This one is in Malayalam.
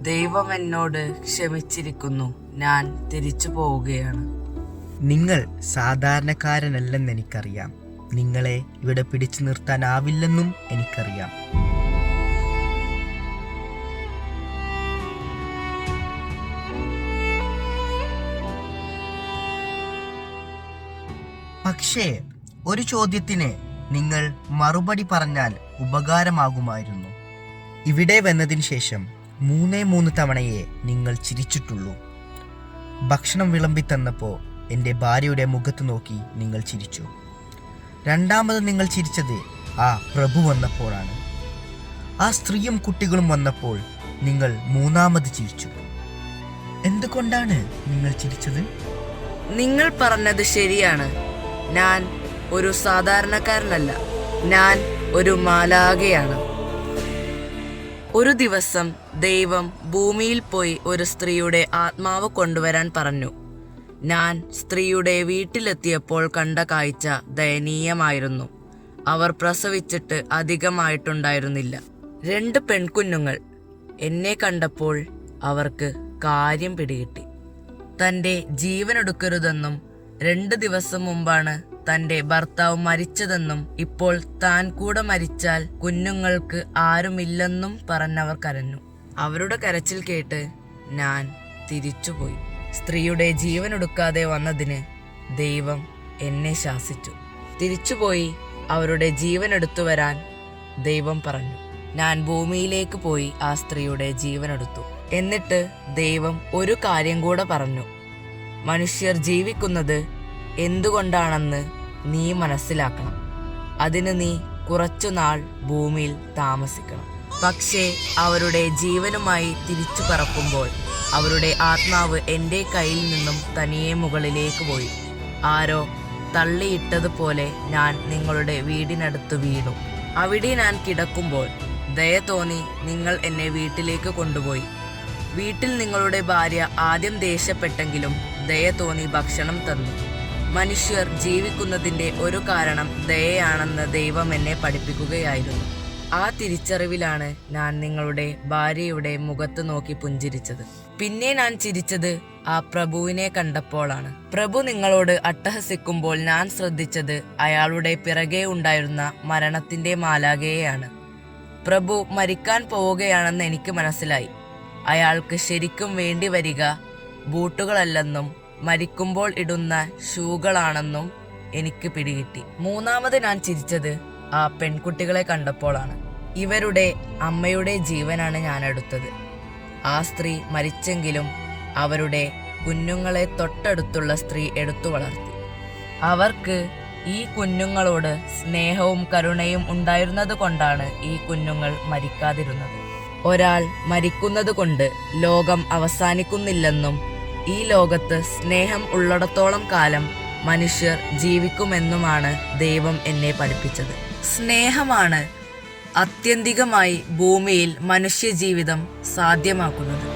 ദൈവം എന്നോട് ക്ഷമിച്ചിരിക്കുന്നു. ഞാൻ തിരിച്ചു പോവുകയാണ്. നിങ്ങൾ സാധാരണക്കാരനല്ലെന്ന് എനിക്കറിയാം. നിങ്ങളെ ഇവിടെ പിടിച്ചു നിർത്താനാവില്ലെന്നും എനിക്കറിയാം. പക്ഷേ ഒരു ചോദ്യത്തിന് നിങ്ങൾ മറുപടി പറഞ്ഞാൽ ഉപകാരമാകുമായിരുന്നു. ഇവിടെ വന്നതിന് ശേഷം 3 തവണയേ നിങ്ങൾ ചിരിച്ചിട്ടുള്ളൂ. ഭക്ഷണം വിളമ്പി തന്നപ്പോൾ എൻ്റെ ഭാര്യയുടെ മുഖത്ത് നോക്കി നിങ്ങൾ ചിരിച്ചു. രണ്ടാമത് നിങ്ങൾ ചിരിച്ചത് ആ പ്രഭു വന്നപ്പോഴാണ്. ആ സ്ത്രീയും കുട്ടികളും വന്നപ്പോൾ നിങ്ങൾ 3ാമത് ചിരിച്ചു. എന്തുകൊണ്ടാണ് നിങ്ങൾ ചിരിച്ചത്? നിങ്ങൾ പറഞ്ഞത് ശരിയാണ്. ഞാൻ ഒരു സാധാരണക്കാരനല്ല, ഞാൻ ഒരു മാലാഖയാണ്. ഒരു ദിവസം ദൈവം ഭൂമിയിൽ പോയി ഒരു സ്ത്രീയുടെ ആത്മാവ് കൊണ്ടുവരാൻ പറഞ്ഞു. ഞാൻ സ്ത്രീയുടെ വീട്ടിലെത്തിയപ്പോൾ കണ്ട കാഴ്ച ദയനീയമായിരുന്നു. അവർ പ്രസവിച്ചിട്ട് അധികമായിട്ടുണ്ടായിരുന്നില്ല. 2 പെൺകുഞ്ഞുങ്ങൾ. എന്നെ കണ്ടപ്പോൾ അവർക്ക് കാര്യം പിടികിട്ടി. തൻ്റെ ജീവനെടുക്കരുതെന്നും 2 ദിവസം മുമ്പാണ് തൻ്റെ ഭർത്താവ് മരിച്ചതെന്നും ഇപ്പോൾ താൻ കൂടെ മരിച്ചാൽ കുഞ്ഞുങ്ങൾക്ക് ആരുമില്ലെന്നും പറഞ്ഞവർ കരഞ്ഞു. അവരുടെ കരച്ചിൽ കേട്ട് ഞാൻ തിരിച്ചുപോയി. സ്ത്രീയുടെ ജീവനൊടുക്കാതെ വന്നതിന് ദൈവം എന്നെ ശാസിച്ചു. തിരിച്ചുപോയി അവരുടെ ജീവനെടുത്തു വരാൻ ദൈവം പറഞ്ഞു. ഞാൻ ഭൂമിയിലേക്ക് പോയി ആ സ്ത്രീയുടെ ജീവനെടുത്തു. എന്നിട്ട് ദൈവം ഒരു കാര്യം കൂടെ പറഞ്ഞു. മനുഷ്യർ ജീവിക്കുന്നത് എന്തുകൊണ്ടാണെന്ന് നീ മനസ്സിലാക്കണം. അതിന് നീ കുറച്ചുനാൾ ഭൂമിയിൽ താമസിക്കണം. പക്ഷേ അവരുടെ ജീവനുമായി തിരിച്ചു പറക്കുമ്പോൾ അവരുടെ ആത്മാവ് എൻ്റെ കയ്യിൽ നിന്നും തനിയെ മുകളിലേക്ക് പോയി. ആരോ തള്ളിയിട്ടതുപോലെ ഞാൻ നിങ്ങളുടെ വീടിനടുത്ത് വീണു. അവിടെ ഞാൻ കിടക്കുമ്പോൾ ദയ തോന്നി നിങ്ങൾ എന്നെ വീട്ടിലേക്ക് കൊണ്ടുപോയി. വീട്ടിൽ നിങ്ങളുടെ ഭാര്യ ആദ്യം ദേഷ്യപ്പെട്ടെങ്കിലും ദയ തോന്നി ഭക്ഷണം തന്നു. മനുഷ്യർ ജീവിക്കുന്നതിൻ്റെ ഒരു കാരണം ദയയാണെന്ന് ദൈവം എന്നെ പഠിപ്പിക്കുകയായിരുന്നു. ആ തിരിച്ചറിവിലാണ് ഞാൻ നിങ്ങളുടെ ഭാര്യയുടെ മുഖത്ത് നോക്കി പുഞ്ചിരിച്ചത്. പിന്നെ ഞാൻ ചിരിച്ചത് ആ പ്രഭുവിനെ കണ്ടപ്പോഴാണ്. പ്രഭു നിങ്ങളോട് അട്ടഹസിക്കുമ്പോൾ ഞാൻ ശ്രദ്ധിച്ചത് അയാളുടെ പിറകെ ഉണ്ടായിരുന്ന മരണത്തിൻ്റെ മാലാഖയെയാണ്. പ്രഭു മരിക്കാൻ പോവുകയാണെന്ന് എനിക്ക് മനസ്സിലായി. അയാൾക്ക് ശരിക്കും വേണ്ടി വരിക ബൂട്ടുകളല്ലെന്നും മരിക്കുമ്പോൾ ഇടുന്ന ഷൂകളാണെന്നും എനിക്ക് പിടികിട്ടി. 3ാമത് ഞാൻ ചിരിച്ചത് ആ പെൺകുട്ടികളെ കണ്ടപ്പോഴാണ്. ഇവരുടെ അമ്മയുടെ ജീവനാണ് ഞാൻ എടുത്തത്. ആ സ്ത്രീ മരിച്ചെങ്കിലും അവരുടെ കുഞ്ഞുങ്ങളെ തൊട്ടടുത്തുള്ള സ്ത്രീ എടുത്തു വളർത്തി. അവർക്ക് ഈ കുഞ്ഞുങ്ങളോട് സ്നേഹവും കരുണയും ഉണ്ടായിരുന്നത് കൊണ്ടാണ് ഈ കുഞ്ഞുങ്ങൾ മരിക്കാതിരുന്നത്. ഒരാൾ മരിക്കുന്നത് കൊണ്ട് ലോകം അവസാനിക്കുന്നില്ലെന്നും ഈ ലോകത്ത് സ്നേഹം ഉള്ളിടത്തോളം കാലം മനുഷ്യർ ജീവിക്കുമെന്നുമാണ് ദൈവം എന്നെ പഠിപ്പിച്ചത്. സ്നേഹമാണ് ആത്യന്തികമായി ഭൂമിയിൽ മനുഷ്യജീവിതം സാധ്യമാക്കുന്നത്.